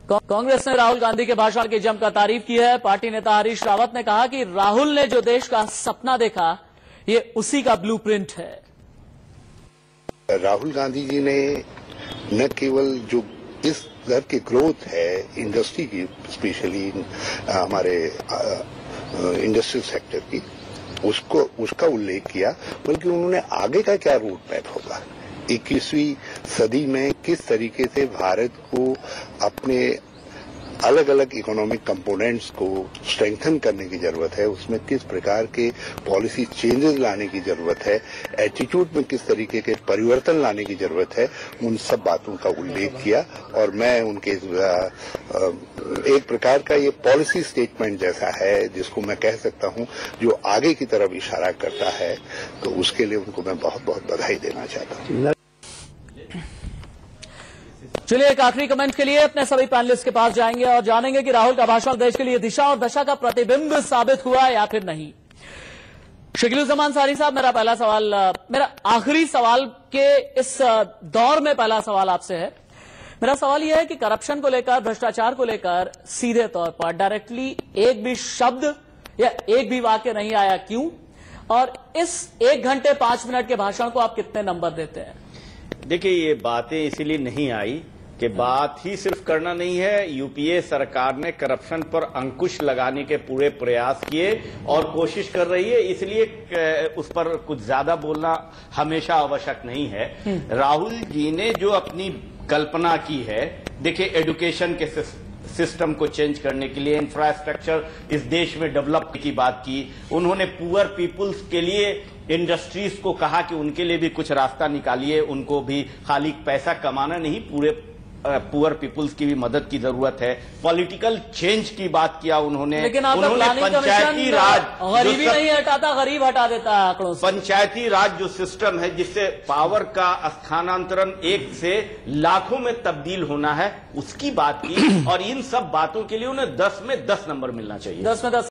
कांग्रेस ने राहुल गांधी के भाषण की जमकर तारीफ की है। पार्टी नेता हरीश रावत ने कहा कि राहुल ने जो देश का सपना देखा, ये उसी का ब्लूप्रिंट है। राहुल गांधी जी ने न केवल जो इस दर की ग्रोथ है इंडस्ट्री की, स्पेशली हमारे इंडस्ट्रियल सेक्टर की, उसका उल्लेख किया, बल्कि उन्होंने आगे का क्या रूट मैप होगा, 21वीं सदी में किस तरीके से भारत को अपने अलग अलग इकोनॉमिक कंपोनेंट्स को स्ट्रेंथन करने की जरूरत है, उसमें किस प्रकार के पॉलिसी चेंजेस लाने की जरूरत है, एटीट्यूड में किस तरीके के परिवर्तन लाने की जरूरत है, उन सब बातों का उल्लेख किया। और मैं उनके एक प्रकार का ये पॉलिसी स्टेटमेंट जैसा है जिसको मैं कह सकता हूं जो आगे की तरफ इशारा करता है, तो उसके लिए उनको मैं बहुत बहुत बधाई देना चाहता हूं। चलिए, एक आखिरी कमेंट के लिए अपने सभी पैनलिस्ट के पास जाएंगे और जानेंगे कि राहुल का भाषण देश के लिए दिशा और दशा का प्रतिबिंब साबित हुआ या फिर नहीं। शकीलुज़्ज़मान सारी साहब, मेरा पहला सवाल, मेरा आखिरी सवाल के इस दौर में पहला सवाल आपसे है। मेरा सवाल यह है कि करप्शन को लेकर, भ्रष्टाचार को लेकर सीधे तौर पर डायरेक्टली एक भी शब्द या एक भी वाक्य नहीं आया, क्यों? और इस 1 घंटे 5 मिनट के भाषण को आप कितने नंबर देते हैं? देखिए, ये बातें इसीलिए नहीं आई कि बात ही सिर्फ करना नहीं है। यूपीए सरकार ने करप्शन पर अंकुश लगाने के पूरे प्रयास किए और कोशिश कर रही है, इसलिए उस पर कुछ ज्यादा बोलना हमेशा आवश्यक नहीं है। राहुल जी ने जो अपनी कल्पना की है, देखिए, एजुकेशन के सिस्टम को चेंज करने के लिए, इंफ्रास्ट्रक्चर इस देश में डेवलप की बात की। उन्होंने पुअर पीपुल्स के लिए इंडस्ट्रीज को कहा कि उनके लिए भी कुछ रास्ता निकालिए, उनको भी खाली पैसा कमाना नहीं, पूरे पुअर पीपुल्स की भी मदद की जरूरत है। पॉलिटिकल चेंज की बात किया उन्होंने। लेकिन पंचायती राज गरीबी नहीं हटाता, गरीब हटा देता है आंकड़ों से। पंचायती राज जो सिस्टम है, जिससे पावर का स्थानांतरण 1 से लाखों में तब्दील होना है, उसकी बात की। और इन सब बातों के लिए उन्हें 10 में 10 नंबर मिलना चाहिए। 10 में 10